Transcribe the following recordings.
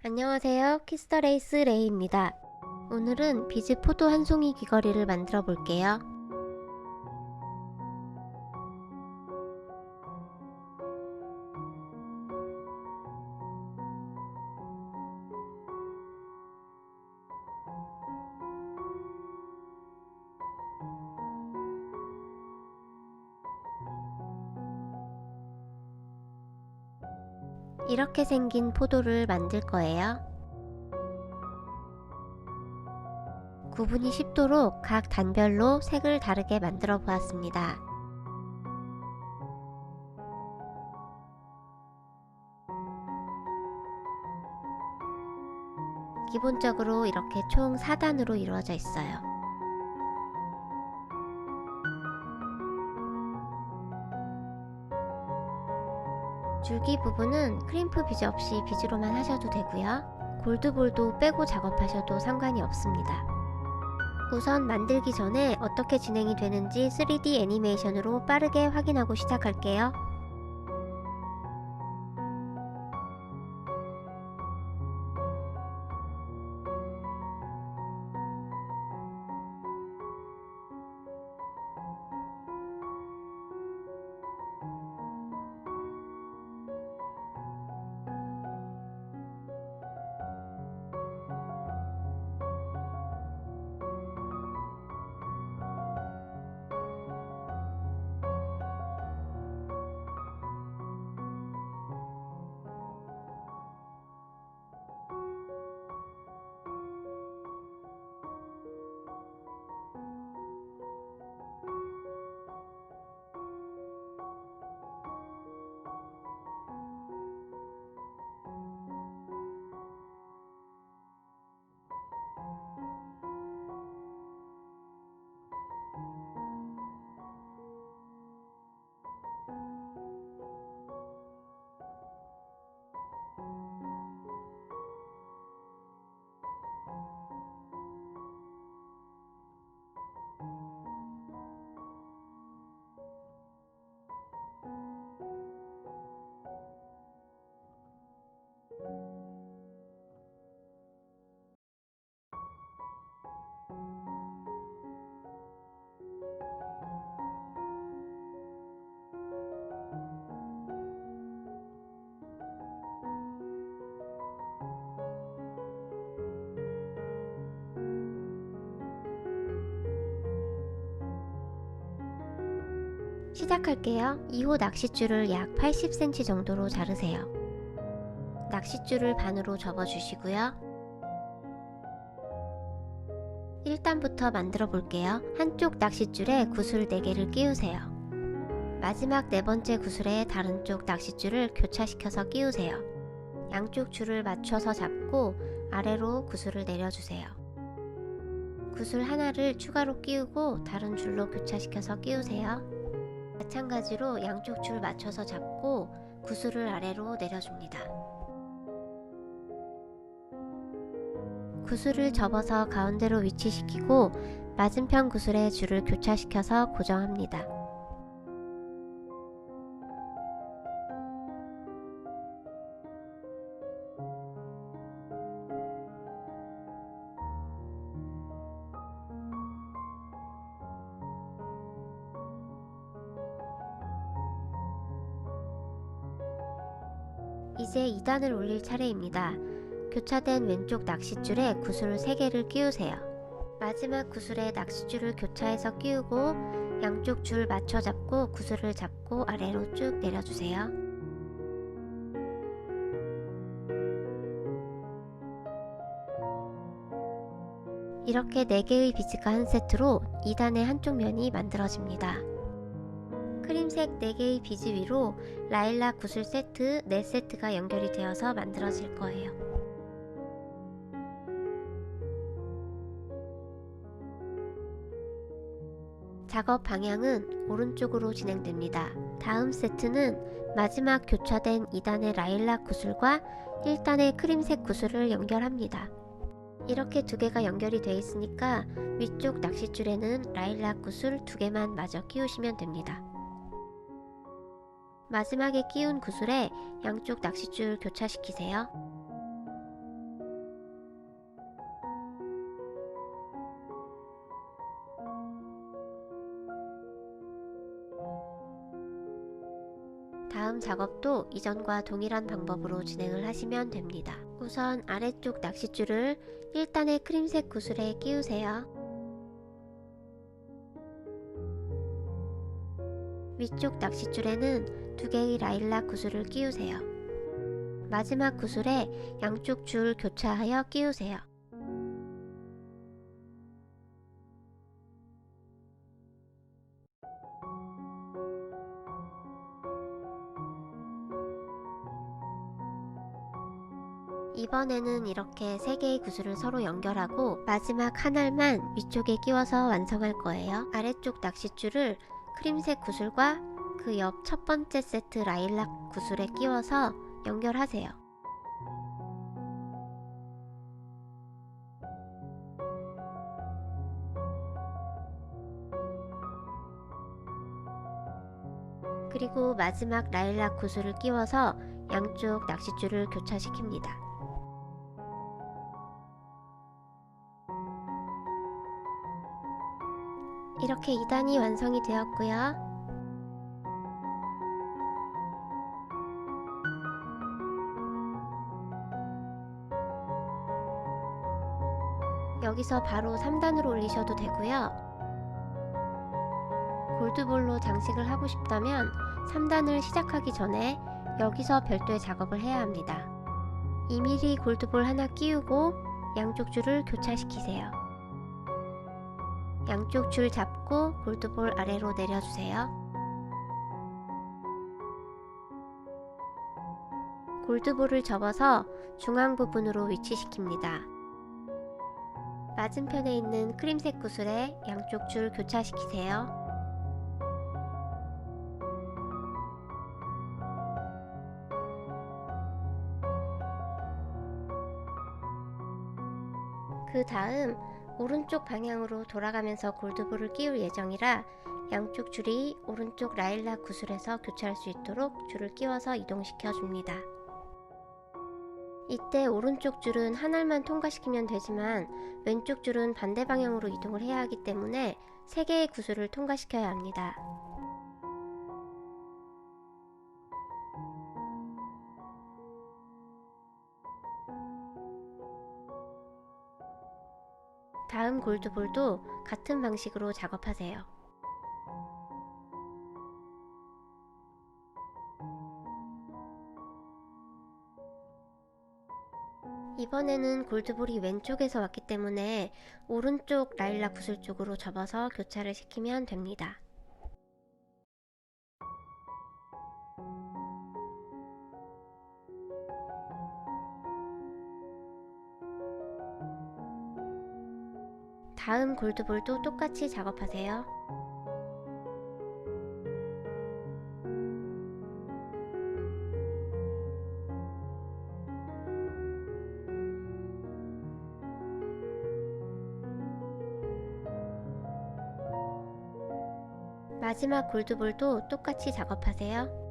안녕하세요. 키스터레이스 레이입니다. 오늘은 비즈 포도 한 송이 귀걸이를 만들어 볼게요. 이렇게 생긴 포도를 만들 거예요. 구분이 쉽도록 각 단별로 색을 다르게 만들어 보았습니다. 기본적으로 이렇게 총 4단으로 이루어져 있어요. 줄기 부분은 크림프 비즈 없이 비즈로만 하셔도 되고요. 골드볼도 빼고 작업하셔도 상관이 없습니다. 우선 만들기 전에 어떻게 진행이 되는지 3D 애니메이션으로 빠르게 확인하고 시작할게요. 시작할게요. 2호 낚싯줄을 약 80cm 정도로 자르세요. 낚싯줄을 반으로 접어주시고요. 1단부터 만들어 볼게요. 한쪽 낚싯줄에 구슬 4개를 끼우세요. 마지막 4번째 구슬에 다른 쪽 낚싯줄을 교차시켜서 끼우세요. 양쪽 줄을 맞춰서 잡고 아래로 구슬을 내려주세요. 구슬 하나를 추가로 끼우고 다른 줄로 교차시켜서 끼우세요. 마찬가지로 양쪽 줄 맞춰서 잡고 구슬을 아래로 내려줍니다. 구슬을 접어서 가운데로 위치시키고 맞은편 구슬에 줄을 교차시켜서 고정합니다. 이제 2단을 올릴 차례입니다. 교차된 왼쪽 낚싯줄에 구슬 3개를 끼우세요. 마지막 구슬에 낚싯줄을 교차해서 끼우고 양쪽 줄 맞춰 잡고 구슬을 잡고 아래로 쭉 내려주세요. 이렇게 4개의 비즈가 한 세트로 2단의 한쪽 면이 만들어집니다. 크림색 4개의 비즈 위로 라일락 구슬 세트 4세트가 연결이 되어서 만들어질 거예요. 작업 방향은 오른쪽으로 진행됩니다. 다음 세트는 마지막 교차된 2단의 라일락 구슬과 1단의 크림색 구슬을 연결합니다. 이렇게 2개가 연결이 되어 있으니까 위쪽 낚싯줄에는 라일락 구슬 2개만 마저 끼우시면 됩니다. 마지막에 끼운 구슬에 양쪽 낚싯줄 교차시키세요. 다음 작업도 이전과 동일한 방법으로 진행을 하시면 됩니다. 우선 아래쪽 낚싯줄을 1단의 크림색 구슬에 끼우세요. 위쪽 낚싯줄에는 2개의 라일락 구슬을 끼우세요. 마지막 구슬에 양쪽 줄 교차하여 끼우세요. 이번에는 이렇게 3개의 구슬을 서로 연결하고 마지막 한 알만 위쪽에 끼워서 완성할 거예요. 아래쪽 낚싯줄을 크림색 구슬과 그 옆 첫 번째 세트 라일락 구슬에 끼워서 연결하세요. 그리고 마지막 라일락 구슬을 끼워서 양쪽 낚싯줄을 교차시킵니다. 이렇게 2단이 완성이 되었고요. 여기서 바로 3단으로 올리셔도 되고요. 골드볼로 장식을 하고 싶다면 3단을 시작하기 전에 여기서 별도의 작업을 해야 합니다. 2mm 골드볼 하나 끼우고 양쪽 줄을 교차시키세요. 양쪽 줄 잡고 골드볼 아래로 내려주세요. 골드볼을 접어서 중앙 부분으로 위치시킵니다. 맞은편에 있는 크림색 구슬에 양쪽 줄 교차시키세요. 그 다음 오른쪽 방향으로 돌아가면서 골드볼을 끼울 예정이라 양쪽 줄이 오른쪽 라일락 구슬에서 교차할 수 있도록 줄을 끼워서 이동시켜 줍니다. 이때 오른쪽 줄은 한 알만 통과시키면 되지만 왼쪽 줄은 반대 방향으로 이동을 해야 하기 때문에 3개의 구슬을 통과시켜야 합니다. 다음 골드볼도 같은 방식으로 작업하세요. 이번에는 골드볼이 왼쪽에서 왔기 때문에 오른쪽 라일락 구슬 쪽으로 접어서 교차를 시키면 됩니다. 다음 골드볼도 똑같이 작업하세요. 마지막 골드볼도 똑같이 작업하세요.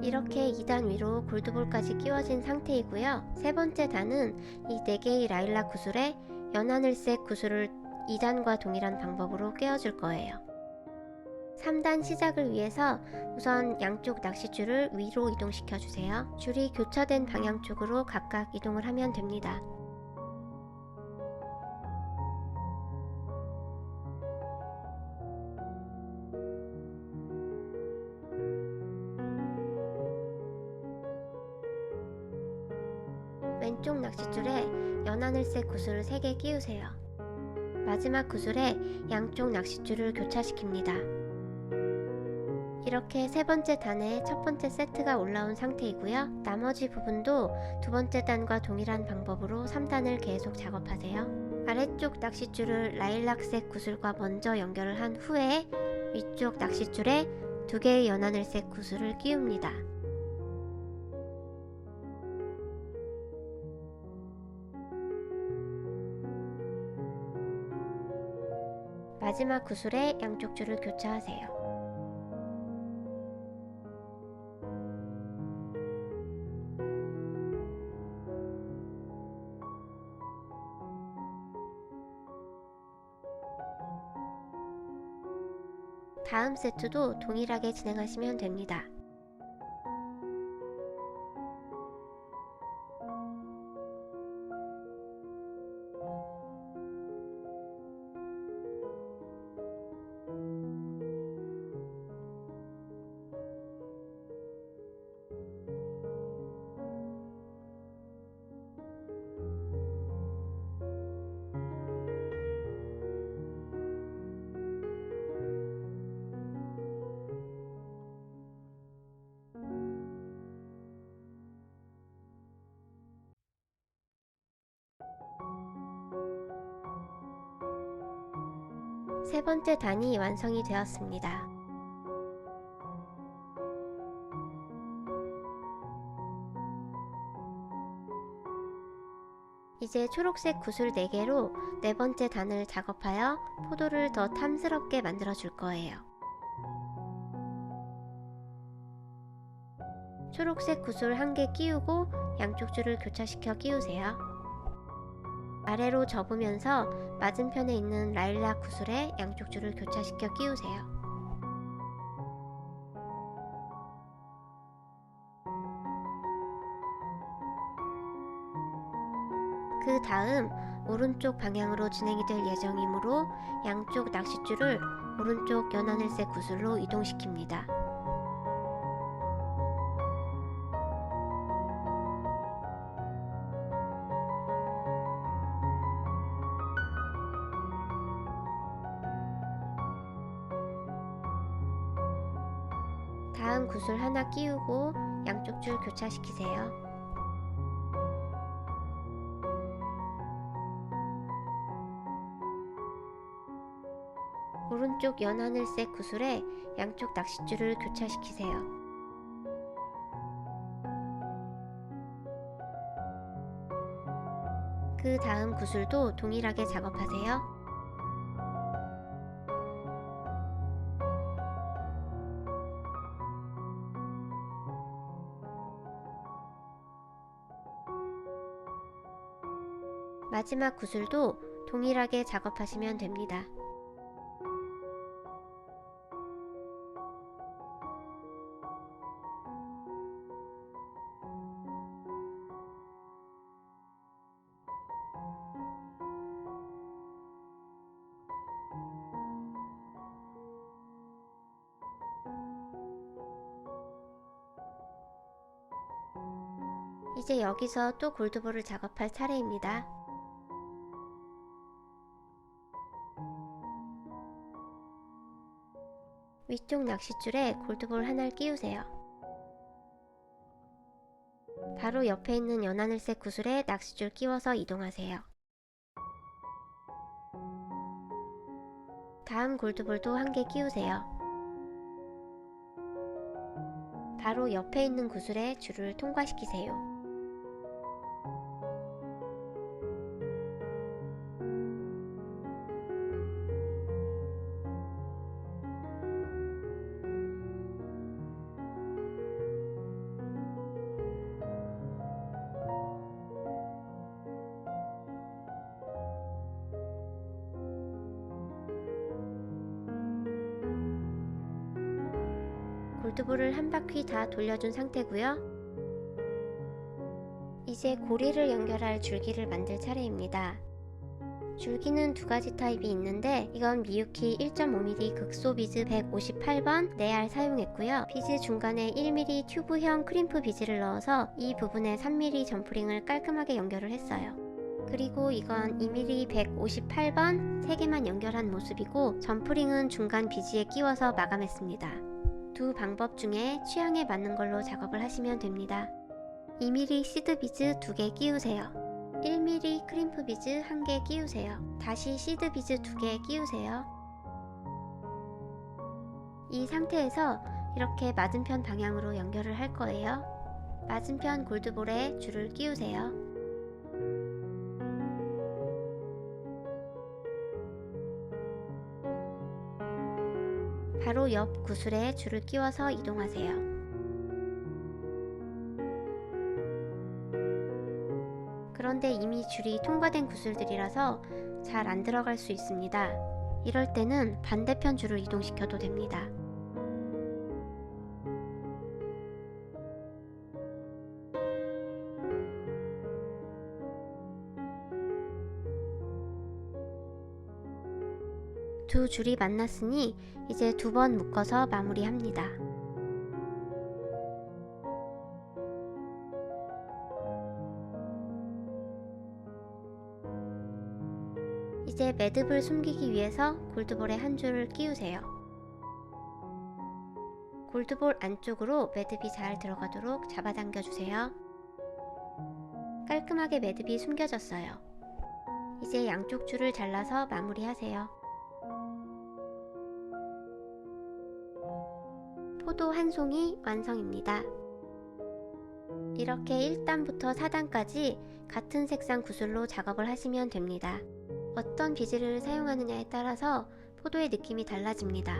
이렇게 2단 위로 골드볼까지 끼워진 상태이고요. 세 번째 단은 이 4개의 라일락 구슬에 연하늘색 구슬을 2단과 동일한 방법으로 끼워줄 거예요. 3단 시작을 위해서 우선 양쪽 낚싯줄을 위로 이동시켜 주세요. 줄이 교차된 방향 쪽으로 각각 이동을 하면 됩니다. 왼쪽 낚싯줄에 연하늘색 구슬을 3개 끼우세요. 마지막 구슬에 양쪽 낚싯줄을 교차시킵니다. 이렇게 세 번째 단에 첫 번째 세트가 올라온 상태이고요. 나머지 부분도 두 번째 단과 동일한 방법으로 3단을 계속 작업하세요. 아래쪽 낚싯줄을 라일락색 구슬과 먼저 연결을 한 후에 위쪽 낚싯줄에 2개의 연하늘색 구슬을 끼웁니다. 마지막 구슬에 양쪽 줄을 교차하세요. 다음 세트도 동일하게 진행하시면 됩니다. 세 번째 단이 완성이 되었습니다. 이제 초록색 구슬 4개로 네 번째 단을 작업하여 포도를 더 탐스럽게 만들어 줄 거예요. 초록색 구슬 1개 끼우고 양쪽 줄을 교차시켜 끼우세요. 아래로 접으면서 맞은편에 있는 라일락 구슬에 양쪽 줄을 교차시켜 끼우세요. 그 다음 오른쪽 방향으로 진행이 될 예정이므로 양쪽 낚싯줄을 오른쪽 연하늘색 구슬로 이동시킵니다. 다음 구슬 하나 끼우고 양쪽 줄 교차시키세요. 오른쪽 연하늘색 구슬에 양쪽 낚싯줄을 교차시키세요. 그 다음 구슬도 동일하게 작업하세요. 마지막 구슬도 동일하게 작업하시면 됩니다. 이제 여기서 또 골드볼을 작업할 차례입니다. 위쪽 낚싯줄에 골드볼 하나를 끼우세요. 바로 옆에 있는 연하늘색 구슬에 낚싯줄 끼워서 이동하세요. 다음 골드볼도 1개 끼우세요. 바로 옆에 있는 구슬에 줄을 통과시키세요. 골드볼을 한 바퀴 다 돌려준 상태고요. 이제 고리를 연결할 줄기를 만들 차례입니다. 줄기는 두 가지 타입이 있는데 이건 미유키 1.5mm 극소 비즈 158번 4알 사용했고요. 비즈 중간에 1mm 튜브형 크림프 비즈를 넣어서 이 부분에 3mm 점프링을 깔끔하게 연결을 했어요. 그리고 이건 2mm 158번 3개만 연결한 모습이고 점프링은 중간 비즈에 끼워서 마감했습니다. 두 방법 중에 취향에 맞는 걸로 작업을 하시면 됩니다. 2mm 시드 비즈 2개 끼우세요. 1mm 크림프 비즈 1개 끼우세요. 다시 시드 비즈 2개 끼우세요. 이 상태에서 이렇게 맞은편 방향으로 연결을 할 거예요. 맞은편 골드볼에 줄을 끼우세요. 바로 옆 구슬에 줄을 끼워서 이동하세요. 그런데 이미 줄이 통과된 구슬들이라서 잘 안 들어갈 수 있습니다. 이럴 때는 반대편 줄을 이동시켜도 됩니다. 두 줄이 만났으니 이제 2번 묶어서 마무리합니다. 이제 매듭을 숨기기 위해서 골드볼에 한 줄을 끼우세요. 골드볼 안쪽으로 매듭이 잘 들어가도록 잡아당겨 주세요. 깔끔하게 매듭이 숨겨졌어요. 이제 양쪽 줄을 잘라서 마무리하세요. 포도 한 송이 완성입니다. 이렇게 1단부터 4단까지 같은 색상 구슬로 작업을 하시면 됩니다. 어떤 비즈를 사용하느냐에 따라서 포도의 느낌이 달라집니다.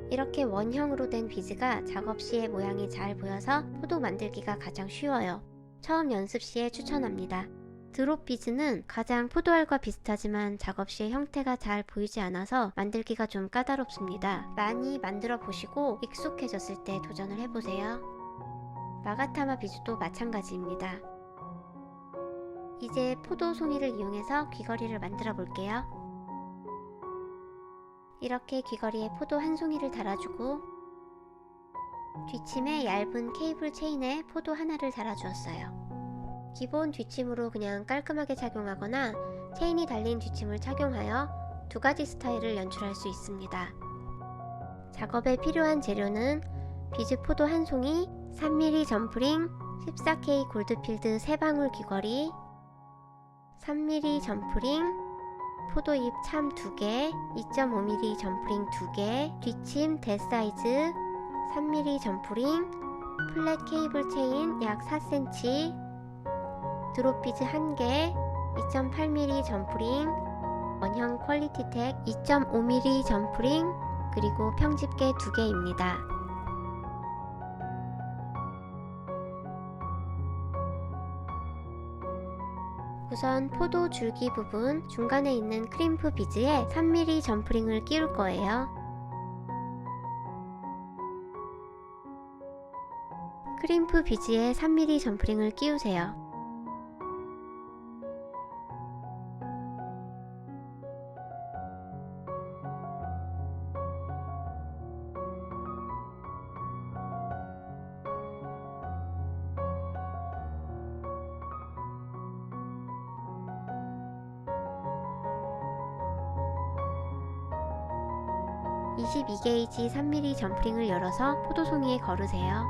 이렇게 원형으로 된 비즈가 작업 시에 모양이 잘 보여서 포도 만들기가 가장 쉬워요. 처음 연습 시에 추천합니다. 드롭 비즈는 가장 포도알과 비슷하지만 작업 시에 형태가 잘 보이지 않아서 만들기가 좀 까다롭습니다. 많이 만들어 보시고 익숙해졌을 때 도전을 해보세요. 마가타마 비즈도 마찬가지입니다. 이제 포도 송이를 이용해서 귀걸이를 만들어 볼게요. 이렇게 귀걸이에 포도 한 송이를 달아주고 뒷침에 얇은 케이블 체인에 포도 하나를 달아주었어요. 기본 뒷침으로 그냥 깔끔하게 착용하거나 체인이 달린 뒷침을 착용하여 2가지 스타일을 연출할 수 있습니다. 작업에 필요한 재료는 비즈 포도 한 송이, 3mm 점프링, 14K 골드필드 3방울 귀걸이, 3mm 점프링, 포도잎 참 2개, 2.5mm 점프링 2개, 뒷침 대사이즈, 3mm 점프링, 플랫 케이블 체인 약 4cm, 드롭 비즈 1개, 2.8mm 점프링, 원형 퀄리티텍 2.5mm 점프링, 그리고 평집게 2개입니다. 우선 포도 줄기 부분 중간에 있는 크림프 비즈에 3mm 점프링을 끼울 거예요. 크림프 비즈에 3mm 점프링을 끼우세요. (22게이지) 3mm 점프링을 열어서 포도송이에 걸으세요.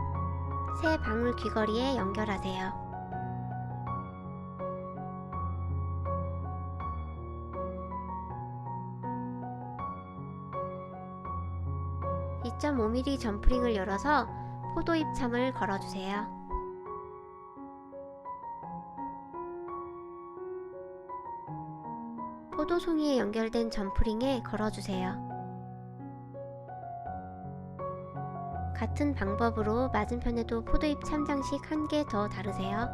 새 방울 귀걸이에 연결하세요. (2.5mm) 점프링을 열어서 포도잎 참을 걸어주세요. 포도송이에 연결된 점프링에 걸어주세요. 같은 방법으로 맞은편에도 포도잎 참장식 1개 더 달으세요.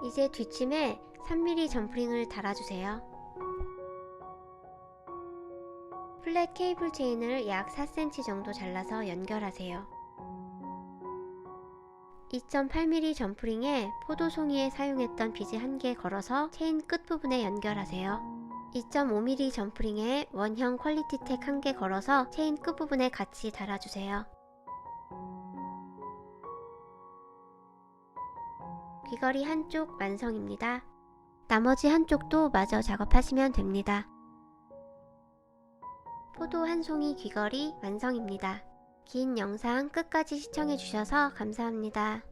이제 뒷침에 3mm 점프링을 달아주세요. 플랫 케이블 체인을 약 4cm 정도 잘라서 연결하세요. 2.8mm 점프링에 포도송이에 사용했던 비즈 1개 걸어서 체인 끝부분에 연결하세요. 2.5mm 점프링에 원형 퀄리티텍 1개 걸어서 체인 끝부분에 같이 달아주세요. 귀걸이 한쪽 완성입니다. 나머지 한쪽도 마저 작업하시면 됩니다. 포도 한 송이 귀걸이 완성입니다. 긴 영상 끝까지 시청해주셔서 감사합니다.